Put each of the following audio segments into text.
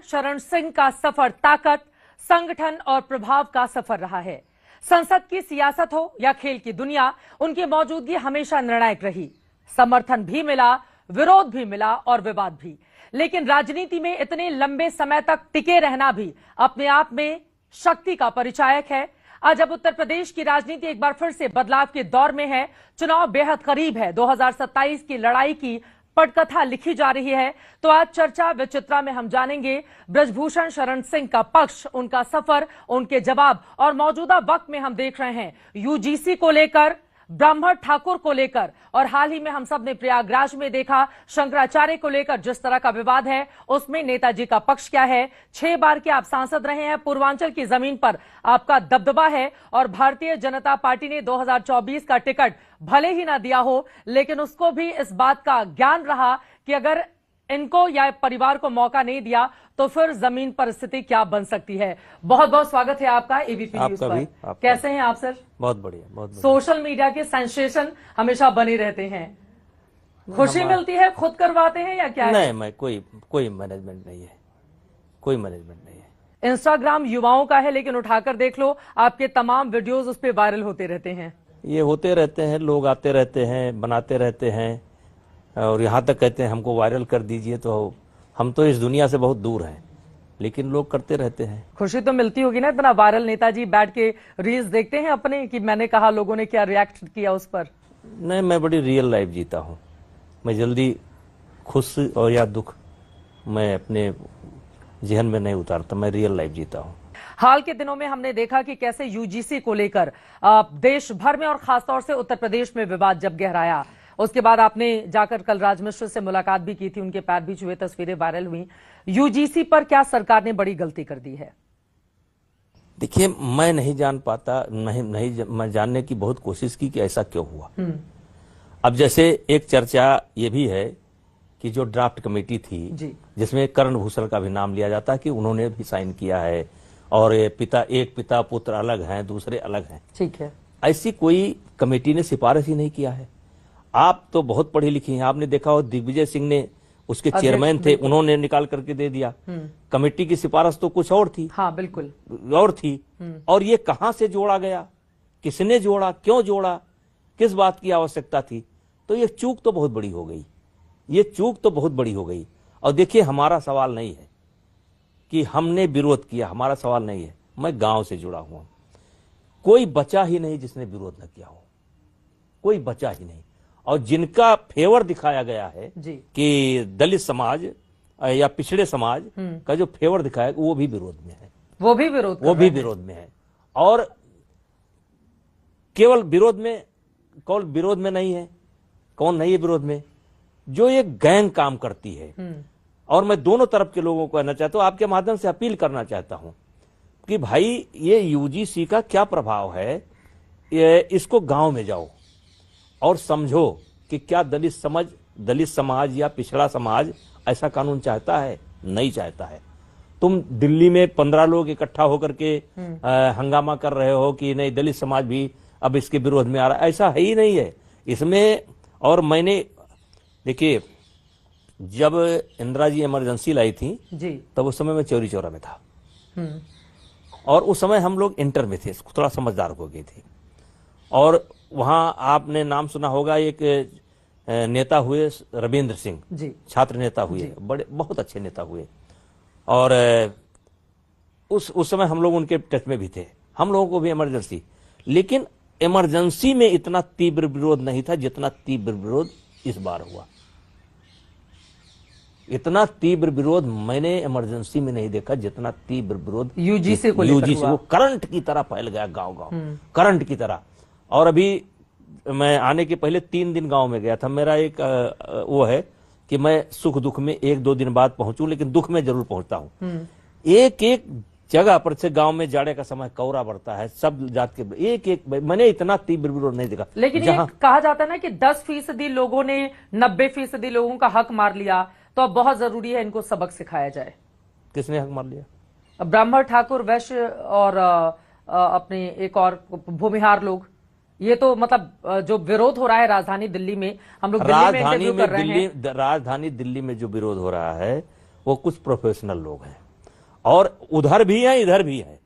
शरण सिंह का सफर ताकत, संगठन और प्रभाव का सफर रहा है। संसद की सियासत हो या खेल की दुनिया, उनकी मौजूदगी हमेशा निर्णायक रही। समर्थन भी मिला, विरोध भी मिला और विवाद भी, लेकिन राजनीति में इतने लंबे समय तक टिके रहना भी अपने आप में शक्ति का परिचायक है। आज जब उत्तर प्रदेश की राजनीति एक बार फिर से बदलाव के दौर में है, चुनाव बेहद करीब है, 2027 की लड़ाई की पटकथा लिखी जा रही है, तो आज चर्चा विचित्रा में हम जानेंगे ब्रजभूषण शरण सिंह का पक्ष, उनका सफर, उनके जवाब और मौजूदा वक्त में हम देख रहे हैं यूजीसी को लेकर, ब्राह्मण ठाकुर को लेकर और हाल ही में हम सब ने प्रयागराज में देखा शंकराचार्य को लेकर जिस तरह का विवाद है, उसमें नेताजी का पक्ष क्या है। 6 बार के आप सांसद रहे हैं, पूर्वांचल की जमीन पर आपका दबदबा है और भारतीय जनता पार्टी ने 2024 का टिकट भले ही ना दिया हो, लेकिन उसको भी इस बात का ज्ञान रहा कि अगर इनको या परिवार को मौका नहीं दिया तो फिर जमीन पर स्थिति क्या बन सकती है। बहुत बहुत स्वागत है आपका एबीपी न्यूज पर। कैसे हैं आप सर? बहुत बढ़िया, बहुत बढ़िया। सोशल मीडिया के सेंसेशन हमेशा बने रहते हैं, खुशी मिलती है, खुद करवाते हैं या क्या? नहीं, मैं कोई मैनेजमेंट नहीं है, कोई मैनेजमेंट नहीं है। इंस्टाग्राम युवाओं का है, लेकिन उठाकर देख लो आपके तमाम वीडियोस उस पर वायरल होते रहते हैं। ये होते रहते हैं, लोग आते रहते हैं, बनाते रहते हैं और यहाँ तक कहते हैं हमको वायरल कर दीजिए। तो हम तो इस दुनिया से बहुत दूर हैं, लेकिन लोग करते रहते हैं। खुशी तो मिलती होगी ना, इतना वायरल नेताजी बैठ के रील्स देखते हैं अपने कि मैंने कहा, लोगों ने क्या रिएक्ट किया उस पर? नहीं, मैं बड़ी रियल लाइफ जीता हूँ। मैं जल्दी खुश और या दुख मैं अपने जहन में नहीं उतारता, मैं रियल लाइफ जीता हूँ। हाल के दिनों में हमने देखा कि कैसे यूजीसी को लेकर देश भर में और खासतौर से उत्तर प्रदेश में विवाद जब गहराया, उसके बाद आपने जाकर कलराज मिश्र से मुलाकात भी की थी, उनके पैर भी छुए, तस्वीरें वायरल हुई। यूजीसी पर क्या सरकार ने बड़ी गलती कर दी है? देखिए, मैं नहीं जान पाता, मैं जानने की बहुत कोशिश की कि ऐसा क्यों हुआ। अब जैसे एक चर्चा ये भी है कि जो ड्राफ्ट कमेटी थी जिसमें कर्ण भूषण का भी नाम लिया जाता है कि उन्होंने भी साइन किया है और एक पिता पुत्र अलग हैं, दूसरे अलग हैं। ठीक है, ऐसी कोई कमेटी ने सिफारिश ही नहीं किया है। आप तो बहुत पढ़ी लिखी हैं, आपने देखा हो दिग्विजय सिंह ने, उसके चेयरमैन थे, उन्होंने निकाल करके दे दिया। कमेटी की सिफारिश तो कुछ और थी। हाँ बिल्कुल और थी। और ये कहां से जोड़ा गया, किसने जोड़ा, क्यों जोड़ा, किस बात की आवश्यकता थी? तो ये चूक तो बहुत बड़ी हो गई, ये चूक तो बहुत बड़ी हो गई। और देखिए, हमारा सवाल नहीं है कि हमने विरोध किया, हमारा सवाल नहीं है। मैं गांव से जुड़ा हुआ, कोई बचा ही नहीं जिसने विरोध न किया हो, कोई बचा ही नहीं। और जिनका फेवर दिखाया गया है कि दलित समाज या पिछड़े समाज का जो फेवर दिखाया, वो भी विरोध में है, वो भी विरोध में है। और केवल विरोध में नहीं है। कौन नहीं है विरोध में? जो ये गैंग काम करती है। और मैं दोनों तरफ के लोगों को कहना चाहता हूं, आपके माध्यम से अपील करना चाहता हूं कि भाई, ये यूजीसी का क्या प्रभाव है, इसको गांव में जाओ और समझो कि क्या दलित समाज या पिछड़ा समाज ऐसा कानून चाहता है? नहीं चाहता है। तुम दिल्ली में 15 लोग इकट्ठा होकर के हंगामा कर रहे हो कि नहीं, दलित समाज भी अब इसके विरोध में आ रहा है। ऐसा है ही नहीं है इसमें। और मैंने देखिए, जब इंदिरा जी इमरजेंसी लाई थी तब उस समय मैं चौरी चौरा में था और उस समय हम लोग इंटर में थे, थोड़ा समझदार हो गए थे। और वहां आपने नाम सुना होगा, एक नेता हुए रविंद्र सिंह, छात्र नेता हुए, बड़े बहुत अच्छे नेता हुए। और उस समय हम लोग उनके टच में भी थे, हम लोगों को भी इमरजेंसी। लेकिन इमरजेंसी में इतना तीव्र विरोध नहीं था जितना तीव्र विरोध इस बार हुआ। इतना तीव्र विरोध मैंने इमरजेंसी में नहीं देखा जितना तीव्र विरोध यूजीसी को वो करंट की तरह फैल गया, गांव करंट की तरह। और अभी मैं आने के पहले 3 दिन गांव में गया था। मेरा एक वो है कि मैं सुख दुख में 1-2 दिन बाद पहुंचूं, लेकिन दुख में जरूर पहुंचता हूं। एक जगह पर से गांव में जाड़े का समय कोहरा बढ़ता है, सब जात के एक मैंने इतना तीव्र विरोध नहीं देखा। लेकिन ये कहा जाता है ना कि 10% लोगों ने 90% लोगों का हक मार लिया, तो अब बहुत जरूरी है इनको सबक सिखाया जाए। किसने हक मार लिया? ब्राह्मण ठाकुर वैश्य और अपने एक और भूमिहार लोग। ये तो मतलब जो विरोध हो रहा है राजधानी दिल्ली में, हम लोग राजधानी दिल्ली में जो विरोध हो रहा है वो कुछ प्रोफेशनल लोग हैं। और उधर भी है इधर भी है।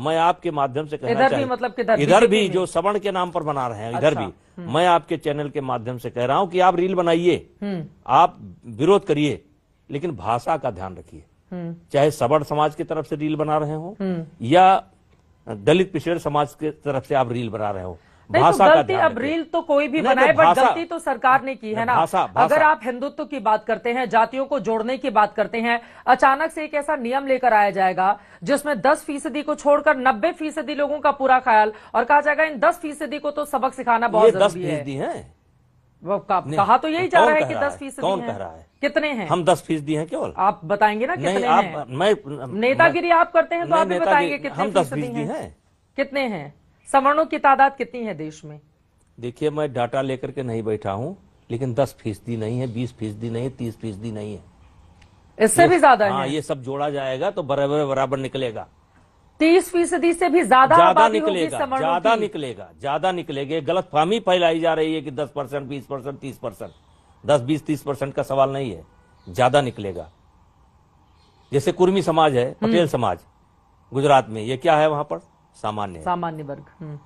मैं आपके माध्यम से कहना इधर भी मतलब किधर? इधर भी बीजेपी जो सवर्ण के नाम पर बना रहे हैं इधर अच्छा, भी। मैं आपके चैनल के माध्यम से कह रहा हूं कि आप रील बनाइए, आप विरोध करिए, लेकिन भाषा का ध्यान रखिए। चाहे सवर्ण समाज की तरफ से रील बना रहे हो या दलित पिछड़े समाज की तरफ से आप रील बना रहे हो, नहीं भाषा तो का गलती ध्यान अब रखिए। रील तो कोई भी नहीं, बनाए, नहीं, बट भाषा- गलती तो सरकार ने की है ना। भाषा- अगर आप हिंदुत्व की बात करते हैं, जातियों को जोड़ने की बात करते हैं, अचानक से एक ऐसा नियम लेकर आया जाएगा जिसमें 10% को छोड़कर 90% लोगों का पूरा ख्याल, और कहा जाएगा इन 10% को तो सबक सिखाना बहुत ये जरूरी है। 10% है। वो कहा तो यही जा रहा है कि 10% कौन कह रहा है? कितने हैं? हम 10% हैं केवल। आप बताएंगे ना नहीं, कितने आप हैं? मैं नेतागिरी आप करते हैं तो नहीं, आप भी बताएंगे कितने हम फीसदी 10% हैं? हैं। कितने हैं? सवर्णों की तादाद कितनी है देश में? देखिए, मैं डाटा लेकर के नहीं बैठा हूं, लेकिन 10% नहीं है, 20% नहीं है, 30% नहीं है, इससे भी ज्यादा हाँ, है। ये सब जोड़ा जाएगा तो बराबर बराबर निकलेगा। 30% से भी ज्यादा आबादी होगी निकलेगा, सवर्णों ज्यादा की। निकलेगा, ज्यादा निकलेगा। गलतफहमी फैलाई जा रही है कि 10%, 20%, 30%। 10, 20, 30% का सवाल नहीं है, ज्यादा निकलेगा। जैसे कुर्मी समाज है, पटेल समाज गुजरात में, ये क्या है वहां पर? सामान्य है। सामान्य वर्ग।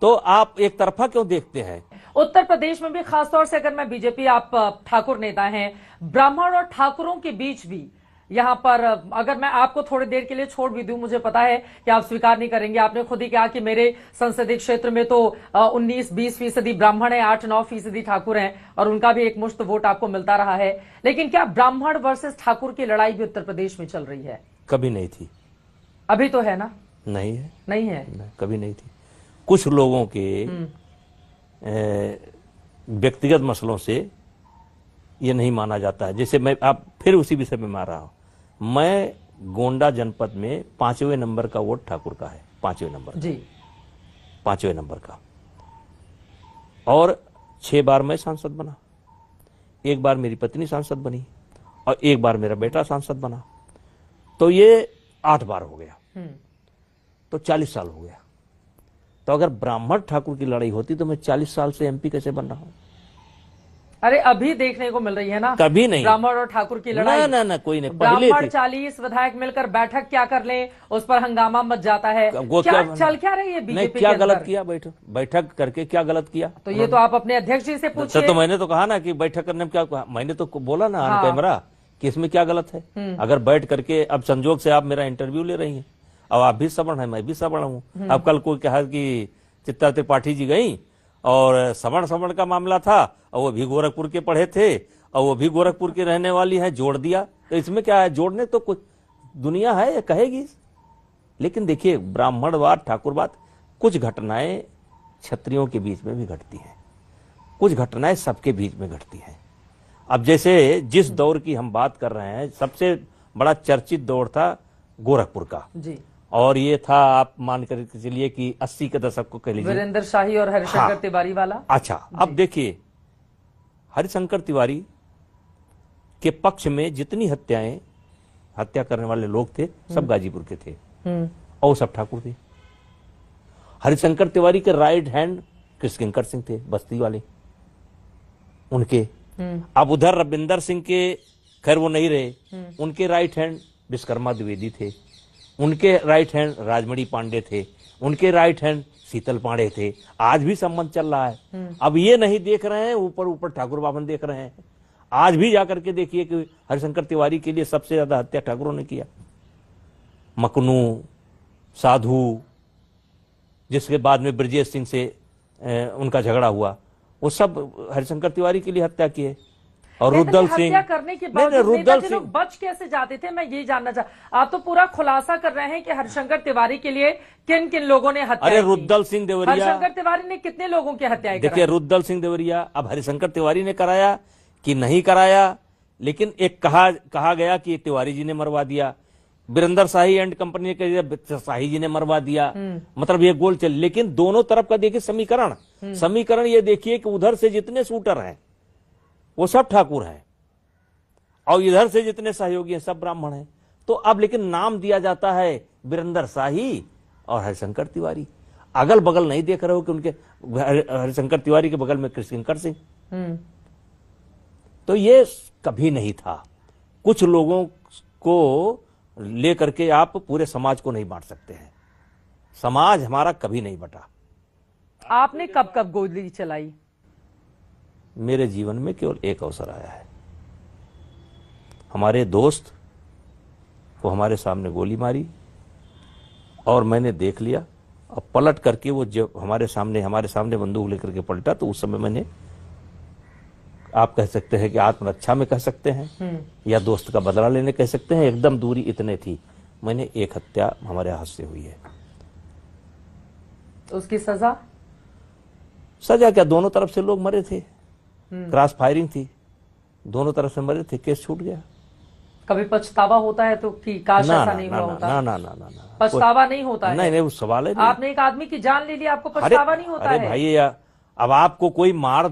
तो आप एक तरफा क्यों देखते हैं? उत्तर प्रदेश में भी खासतौर से, अगर मैं बीजेपी, आप ठाकुर नेता हैं, ब्राह्मण और ठाकुरों के बीच भी यहां पर, अगर मैं आपको थोड़ी देर के लिए छोड़ भी दूं, मुझे पता है कि आप स्वीकार नहीं करेंगे। आपने खुद ही कहा कि मेरे संसदीय क्षेत्र में तो 19-20% ब्राह्मण है, 8-9% ठाकुर हैं, और उनका भी एक मुश्त वोट आपको मिलता रहा है। लेकिन क्या ब्राह्मण वर्सेस ठाकुर की लड़ाई भी उत्तर प्रदेश में चल रही है? कभी नहीं थी। अभी तो है ना? नहीं है, नहीं है, नहीं, कभी नहीं थी। कुछ लोगों के व्यक्तिगत मसलों से ये नहीं माना जाता है। जैसे मैं, आप फिर उसी विषय में मार रहा हूं, मैं गोंडा जनपद में 5वें नंबर का वोट ठाकुर का है, 5वें नंबर जी, 5वें नंबर का। और 6 बार मैं सांसद बना, 1 बार मेरी पत्नी सांसद बनी, और 1 बार मेरा बेटा सांसद बना। तो ये 8 बार हो गया, तो 40 साल हो गया। तो अगर ब्राह्मण ठाकुर की लड़ाई होती तो मैं 40 साल से एमपी कैसे बन रहा हूं? अरे अभी देखने को मिल रही है ना, कभी नहीं। ब्राह्मण और ठाकुर की लड़ाई। ना, कोई नहीं। ब्राह्मण 40 विधायक मिलकर बैठक क्या कर लें, उस पर हंगामा मच जाता है। क्या चल क्या रही है बीजेपी? क्या गलत किया? बैठक करके क्या गलत किया? तो ये तो आप अपने अध्यक्ष जी से पूछिए। तो मैंने तो कहा ना कि बैठक करने में क्या, मैंने तो बोला ना ऑन कैमरा कि इसमें क्या गलत है। अगर बैठ करके, अब संजोग से आप मेरा इंटरव्यू ले रही हैं, अब आप भी सवर्ण है, मैं भी सवर्ण हूं। अब कल कोई कहा कि चित्रा त्रिपाठी जी गई और सवर्ण का मामला था, और वो भी गोरखपुर के पढ़े थे, और वो भी गोरखपुर की रहने वाली है, जोड़ दिया। तो इसमें क्या है? जोड़ने तो कुछ दुनिया है, ये कहेगी। लेकिन देखिए, ब्राह्मणवाद, ठाकुरवाद, कुछ घटनाएं क्षत्रियों के बीच में भी घटती हैं, कुछ घटनाएं सबके बीच में घटती हैं। अब जैसे जिस दौर की हम बात कर रहे हैं, सबसे बड़ा चर्चित दौर था गोरखपुर का जी। और ये था, आप मान कर चलिए कि 80 के दशक को कह लीजिए, वीरेंद्र शाही और हरिशंकर तिवारी वाला। अच्छा, अब देखिए, हरिशंकर तिवारी के पक्ष में जितनी हत्या करने वाले लोग थे, सब गाजीपुर के थे, और सब ठाकुर थे। हरिशंकर तिवारी के राइट हैंड कृष्णकिंकर सिंह थे, बस्ती वाले, उनके। अब उधर रविंदर सिंह के, खैर वो नहीं रहे, उनके राइट हैंड विश्वकर्मा द्विवेदी थे, उनके राइट हैंड राजमणि पांडे थे, उनके राइट हैंड शीतल पांडे थे। आज भी संबंध चल रहा है। अब ये नहीं देख रहे हैं, ऊपर ऊपर ठाकुर बावन देख रहे हैं। आज भी जाकर के देखिए कि हरिशंकर तिवारी के लिए सबसे ज्यादा हत्या ठाकुरों ने किया। मकनू, साधु, जिसके बाद में ब्रजेश सिंह से उनका झगड़ा हुआ, वो सब हरिशंकर तिवारी के लिए हत्या किए। और रुद्दल सिंह, हत्या करने के बाद रुद्दल सिंह लोग बच कैसे जाते थे, मैं ये जानना चाहता। आप तो पूरा खुलासा कर रहे हैं कि हरिशंकर तिवारी के लिए किन किन लोगों ने हत्या। अरे रुद्दल सिंह देवरिया, हरिशंकर तिवारी ने कितने लोगों की हत्या? देखिए, रुद्दल सिंह देवरिया, अब हरिशंकर तिवारी ने कराया कि नहीं कराया, लेकिन एक कहा गया कि तिवारी जी ने मरवा दिया, वीरेंद्र शाही एंड कंपनी के शाही जी ने मरवा दिया, मतलब ये गोल चल। लेकिन दोनों तरफ का देखिए समीकरण ये देखिए कि उधर से जितने शूटर हैं वो सब ठाकुर हैं, और इधर से जितने सहयोगी हैं सब ब्राह्मण हैं। तो अब लेकिन नाम दिया जाता है वीरेंद्र शाही और हरिशंकर तिवारी। अगल बगल नहीं देख रहे हो कि उनके हरिशंकर तिवारी के बगल में कृष्णकिंकर सिंह। तो ये कभी नहीं था। कुछ लोगों को ले करके आप पूरे समाज को नहीं बांट सकते हैं। समाज हमारा कभी नहीं बटा। आपने कब कब गोली चलाई? मेरे जीवन में केवल एक अवसर आया है। हमारे दोस्त वो हमारे सामने गोली मारी और मैंने देख लिया, और पलट करके वो जब हमारे सामने बंदूक लेकर के पलटा, तो उस समय मैंने, आप कह सकते हैं कि आत्मरक्षा में कह सकते हैं या दोस्त का बदला लेने कह सकते हैं, एकदम दूरी इतने थी। मैंने एक हत्या हमारे हाथ से हुई है। उसकी सजा? सजा क्या, दोनों तरफ से लोग मरे थे, क्रॉस फायरिंग थी, दोनों तरफ से मरे थे, केस छूट गया। कभी पछतावा होता है तो कि काश ऐसा नहीं हुआ होता? ना ना ना ना ना, पछतावा नहीं होता है? नहीं नहीं, वो सवाल है। आपने एक आदमी की जान ले ली, आपको पछतावा नहीं होता है? अरे भाई, अब आपको कोई मार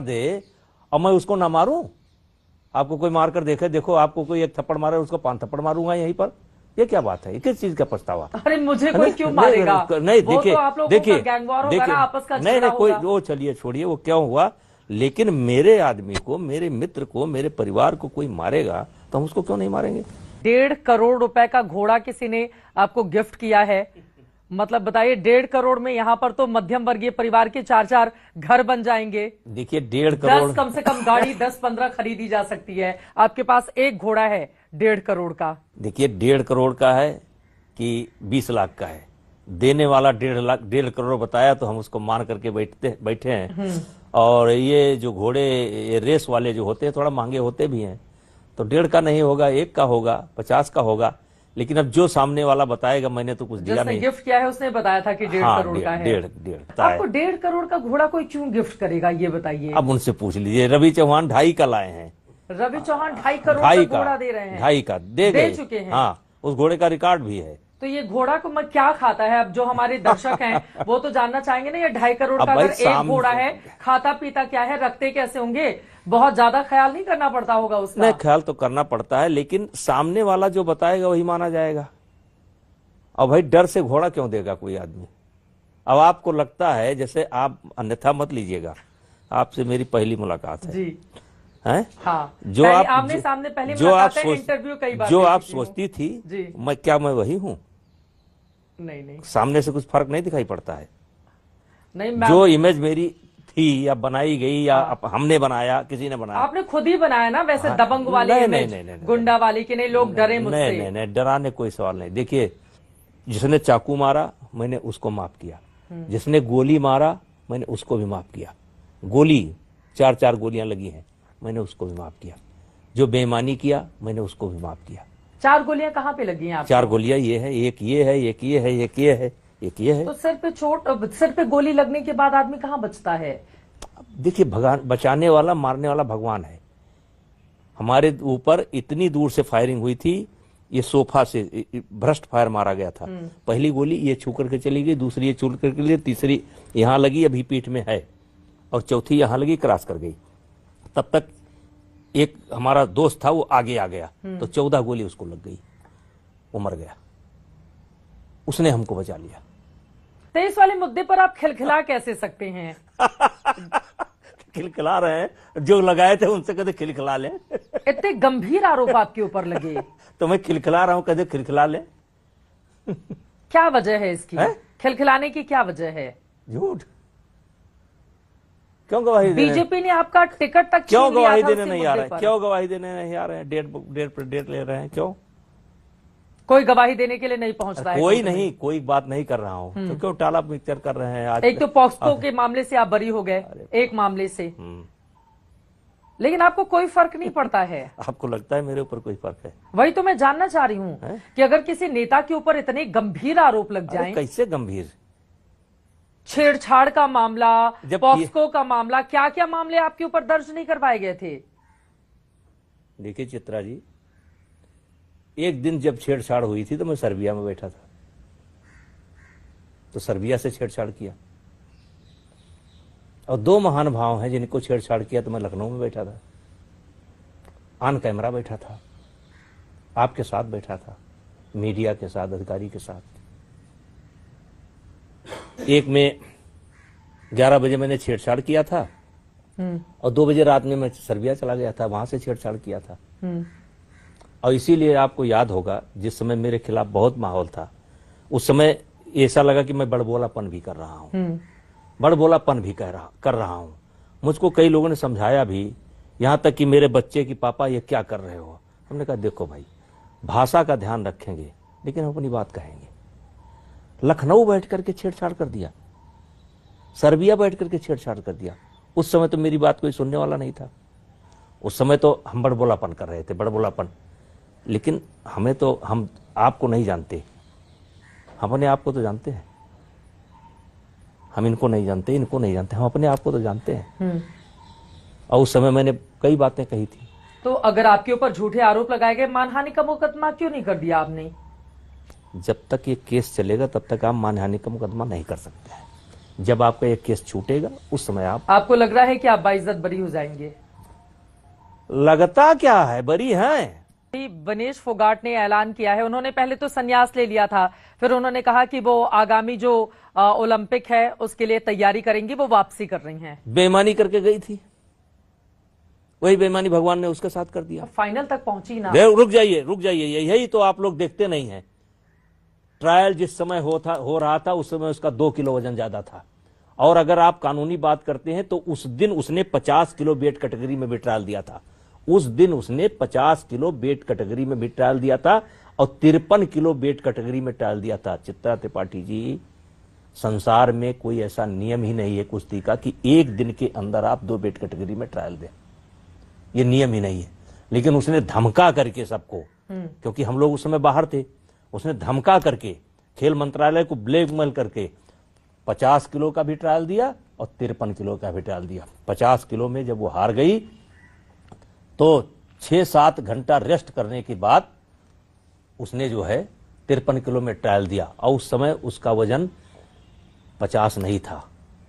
दे और मैं उसको ना मारूं? आपको कोई मार कर देखो आपको कोई एक थप्पड़ मारे, उसको 5 थप्पड़ मारूंगा यहीं पर, ये क्या बात है? किस चीज का पछतावा? अरे मुझे कोई क्यों मारेगा? नहीं, देखिए देखिए आपस का नहीं कोई, वो चलिए छोड़िए वो क्यों हुआ, लेकिन मेरे आदमी को, मेरे मित्र को, मेरे परिवार को कोई मारेगा तो हम उसको क्यों नहीं मारेंगे? 1.5 करोड़ रुपए का घोड़ा किसी ने आपको गिफ्ट किया है, मतलब बताइए 1.5 करोड़ में यहाँ पर तो मध्यम वर्गीय परिवार के 4 घर बन जाएंगे। देखिए 1.5 करोड़, 10 कम से कम गाड़ी 10-15 खरीदी जा सकती है। आपके पास एक घोड़ा है 1.5 करोड़ का। देखिए 1.5 करोड़ का है कि 20 लाख का है, देने वाला 1.5 करोड़ बताया तो हम उसको मान करके बैठे हैं। और ये जो घोड़े, ये रेस वाले जो होते हैं थोड़ा महंगे होते भी हैं, तो 1.5 का नहीं होगा, 1 का होगा, 50 का होगा। लेकिन अब जो सामने वाला बताएगा, मैंने तो कुछ दिया नहीं। गिफ्ट किया है उसने बताया था कि 1.5 करोड़ का है। 1.5 आपको 1.5 करोड़ का घोड़ा कोई क्यों गिफ्ट करेगा, ये बताइए? अब उनसे पूछ लीजिए। रवि चौहान 2.5 का लाए हैं। रवि चौहान 2.5 करोड़ का घोड़ा दे रहे हैं? 2.5 का दे चुके हैं। हाँ, उस घोड़े का रिकॉर्ड भी है। तो ये घोड़ा को मैं क्या खाता है? अब जो हमारे दर्शक हैं वो तो जानना चाहेंगे ना, ये 2.5 करोड़ का अगर एक घोड़ा है, खाता पीता क्या है, रखते कैसे होंगे? बहुत ज्यादा ख्याल नहीं करना पड़ता होगा उसका? नहीं, ख्याल तो करना पड़ता है, लेकिन सामने वाला जो बताएगा वही माना जाएगा। और भाई डर से घोड़ा क्यों देगा कोई आदमी? अब आपको लगता है, जैसे आप अन्यथा मत लीजिएगा, आपसे मेरी पहली मुलाकात है जी हैं? हाँ, जो आप आमने सामने पहले इंटरव्यू कई बार जो आप सोचती थी मैं वही हूँ? नहीं, सामने से कुछ फर्क नहीं दिखाई पड़ता है। नहीं, जो इमेज मेरी थी या बनाई गई या हमने बनाया, किसी ने बनाया? आपने खुद ही बनाया ना वैसे। दबंग वाली इमेज, गुंडा वाली की नहीं, लोग डरे मुझसे। नहीं, डराने कोई सवाल नहीं। देखिए, जिसने चाकू मारा मैंने उसको माफ किया, जिसने गोली मारा मैंने उसको भी माफ किया। गोली 4 गोलियां लगी हैं, मैंने उसको भी माफ किया। जो बेईमानी किया मैंने उसको भी माफ किया। 4 गोलियां कहाँ पे लगी हैं आपको? 4 गोलियां ये है, एक ये है, एक ये है, एक ये है, एक ये है। तो सिर पे गोली लगने के बाद आदमी कहाँ बचता है? देखिए, भगवान बचाने वाला, मारने वाला भगवान है। हमारे ऊपर इतनी दूर से फायरिंग हुई थी, ये सोफा से भ्रष्ट फायर मारा गया था। पहली गोली ये छू करके चली गई, दूसरी ये छू करके गई, तीसरी यहाँ लगी, अभी पीठ में है, और चौथी यहाँ लगी, क्रॉस कर गई। तब तक एक हमारा दोस्त था, वो आगे आ गया, तो 14 गोली उसको लग गई, वो मर गया। उसने हमको बचा लिया। तो इस वाले मुद्दे पर आप खिलखिला कैसे सकते हैं? खिलखिला रहे हैं, जो लगाए थे उनसे कहते खिलखिला लें। इतने गंभीर आरोप आपके ऊपर लगे तो मैं खिलखिला रहा हूं, कहते खिलखिला लें। क्या वजह है इसकी? खिलखिलाने की क्या वजह है? झूठ। क्यों गवाही देने? बीजेपी ने आपका टिकट तक क्यों गवाही देने नहीं आ रहे हैं? क्यों गवाही देने नहीं आ रहे हैं? डेट ले रहे हैं, क्यों? कोई गवाही देने के लिए नहीं पहुंच रहा है? कोई नहीं, कोई बात नहीं कर रहा हूं, तो क्यों टाला पिक्चर कर रहे हैं? आज एक तो पॉक्सो के मामले से आप बरी हो गए, एक मामले से, लेकिन आपको कोई फर्क नहीं पड़ता है। आपको लगता है मेरे ऊपर कोई फर्क है? वही तो मैं जानना चाह रही हूं कि अगर किसी नेता के ऊपर इतने गंभीर आरोप लग जाएं, कैसे गंभीर? छेड़छाड़ का मामला, पॉक्सो का मामला, क्या क्या मामले आपके ऊपर दर्ज नहीं करवाए गए थे? देखिए चित्रा जी, एक दिन जब छेड़छाड़ हुई थी तो मैं सर्बिया में बैठा था, तो सर्बिया से छेड़छाड़ किया। और 2 महान भाव हैं जिनको छेड़छाड़ किया, तो मैं लखनऊ में बैठा था, ऑन कैमरा बैठा था, आपके साथ बैठा था, मीडिया के साथ, अधिकारी के साथ। एक में 11 बजे मैंने छेड़छाड़ किया था और 2 बजे रात में मैं सर्बिया चला गया था, वहां से छेड़छाड़ किया था। और इसीलिए आपको याद होगा जिस समय मेरे खिलाफ बहुत माहौल था, उस समय ऐसा लगा कि मैं बड़बोलापन भी कर रहा हूं, बड़बोलापन भी कर रहा हूं। मुझको कई लोगों ने समझाया भी, यहां तक कि मेरे बच्चे की पापा ये क्या कर रहे हो। हमने कहा देखो भाई, भाषा का ध्यान रखेंगे लेकिन हम अपनी बात कहेंगे। लखनऊ बैठ करके छेड़छाड़ कर दिया, सर्बिया बैठ करके छेड़छाड़ कर दिया। उस समय तो मेरी बात कोई सुनने वाला नहीं था। उस समय तो हम बड़बोलापन कर रहे थे, बड़बोलापन। लेकिन हमें तो, हम आपको नहीं जानते, हम अपने आप को तो जानते हैं। हम इनको नहीं जानते, इनको नहीं जानते, हम अपने आप को तो जानते हैं। और उस समय मैंने कई बातें कही थी। तो अगर आपके ऊपर झूठे आरोप लगाए गए, मानहानि का मुकदमा क्यों नहीं कर दिया आपने? जब तक ये केस चलेगा तब तक आप मानहानि का मुकदमा नहीं कर सकते हैं। जब आपका ये केस छूटेगा उस समय आपको लग रहा है कि आप बाइज्जत बरी हो जाएंगे? लगता क्या है, बरी हैं। विनेश फोगाट ने ऐलान किया है, उन्होंने पहले तो संन्यास ले लिया था, फिर उन्होंने कहा कि वो आगामी जो ओलंपिक है उसके लिए तैयारी करेंगी, वो वापसी कर रही हैं। बेईमानी करके गई थी, वही बेईमानी भगवान ने उसके साथ कर दिया। फाइनल तक पहुंची ना। रुक जाइए, यही तो आप लोग देखते नहीं हैं। ट्रायल जिस समय हो रहा था उस समय उसका 2 किलो वजन ज्यादा था। और अगर आप कानूनी बात करते हैं तो उस दिन उसने 50 किलो वेट कैटेगरी में भी ट्रायल दिया था। उस दिन उसने 50 किलो वेट कैटेगरी में भी ट्रायल दिया था और 53 किलो वेट कैटेगरी में ट्रायल दिया था। चित्रा त्रिपाठी जी, संसार में कोई ऐसा नियम ही नहीं है कुश्ती का कि एक दिन के अंदर आप 2 वेट कैटेगरी में ट्रायल दें, ये नियम ही नहीं है। लेकिन उसने धमका करके सबको, क्योंकि हम लोग उस समय बाहर थे, उसने धमका करके खेल मंत्रालय को ब्लैकमेल करके 50 किलो का भी ट्रायल दिया और 53 किलो का भी ट्रायल दिया। 50 किलो में जब वो हार गई तो 6-7 घंटा रेस्ट करने के बाद उसने जो है 53 किलो में ट्रायल दिया। और उस समय उसका वजन 50 नहीं था,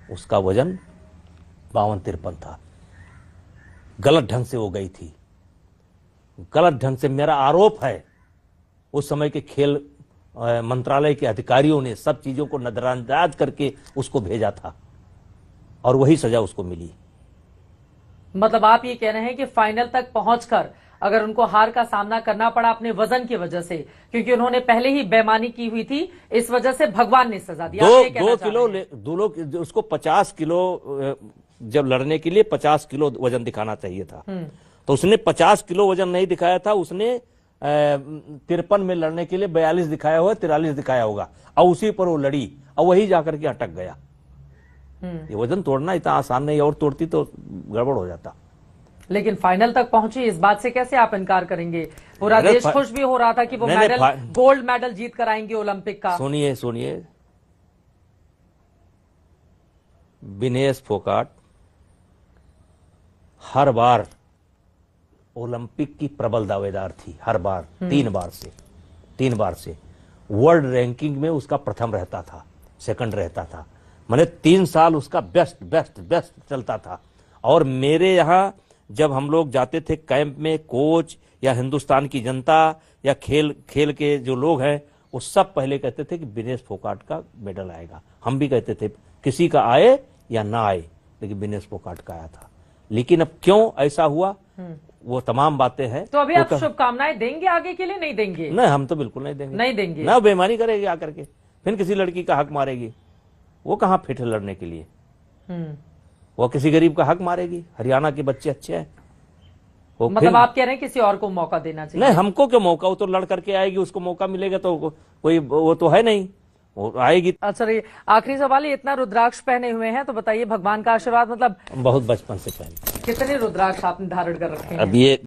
उसका वजन 52-53 था। गलत ढंग से वो गई थी, गलत ढंग से। मेरा आरोप है उस समय के खेल मंत्रालय के अधिकारियों ने सब चीजों को नजरअंदाज करके उसको भेजा था और वही सजा उसको मिली। मतलब आप ये कह रहे हैं कि फाइनल तक पहुंचकर अगर उनको हार का सामना करना पड़ा अपने वजन की वजह से, क्योंकि उन्होंने पहले ही बेईमानी की हुई थी, इस वजह से भगवान ने सजा दिया। 2 किलो उसको 50 किलो जब लड़ने के लिए 50 किलो वजन दिखाना चाहिए था, तो उसने 50 किलो वजन नहीं दिखाया था। उसने 53 में लड़ने के लिए 42 दिखाया होगा, 43 दिखाया होगा और उसी पर वो लड़ी और वही जाकर के अटक गया। ये वजन तोड़ना इतना आसान नहीं, और तोड़ती तो गड़बड़ हो जाता। लेकिन फाइनल तक पहुंची, इस बात से कैसे आप इनकार करेंगे? पूरा देश खुश भी हो रहा था कि वो गोल्ड मेडल जीत कर आएंगे ओलंपिक का। सुनिए, विनेश फोगाट हर बार ओलंपिक की प्रबल दावेदार थी, हर बार। 3 बार से वर्ल्ड रैंकिंग में उसका प्रथम रहता था, सेकंड रहता था। मैंने 3 साल उसका बेस्ट चलता था। और मेरे यहां जब हम लोग जाते थे कैंप में, कोच या हिंदुस्तान की जनता या खेल के जो लोग हैं, वो सब पहले कहते थे कि विनेश फोगाट का मेडल आएगा। हम भी कहते थे किसी का आए या ना आए, लेकिन विनेश फोगाट का आया था। लेकिन अब क्यों ऐसा हुआ, वो तमाम बातें हैं। तो अभी आप शुभकामनाएं देंगे आगे के लिए? नहीं देंगे? नहीं, हम तो बिल्कुल नहीं देंगे। ना बेईमानी करेगी आकर के, फिर किसी लड़की का हक मारेगी। वो कहाँ फिट है लड़ने के लिए? वो किसी गरीब का हक मारेगी? हरियाणा के बच्चे अच्छे हैं। मतलब आप कह रहे हैं किसी और को मौका देना चाहिए? नहीं, हमको क्यों मौका? वो तो लड़ करके आएगी, उसको मौका मिलेगा तो कोई वो तो है नहीं, वो आएगी। अच्छा, आखिरी सवाल, इतना रुद्राक्ष पहने हुए हैं तो बताइए, भगवान का आशीर्वाद मतलब बहुत बचपन से पहले। कितने रुद्राक्ष आपने धारण कर रखे हैं? अब ये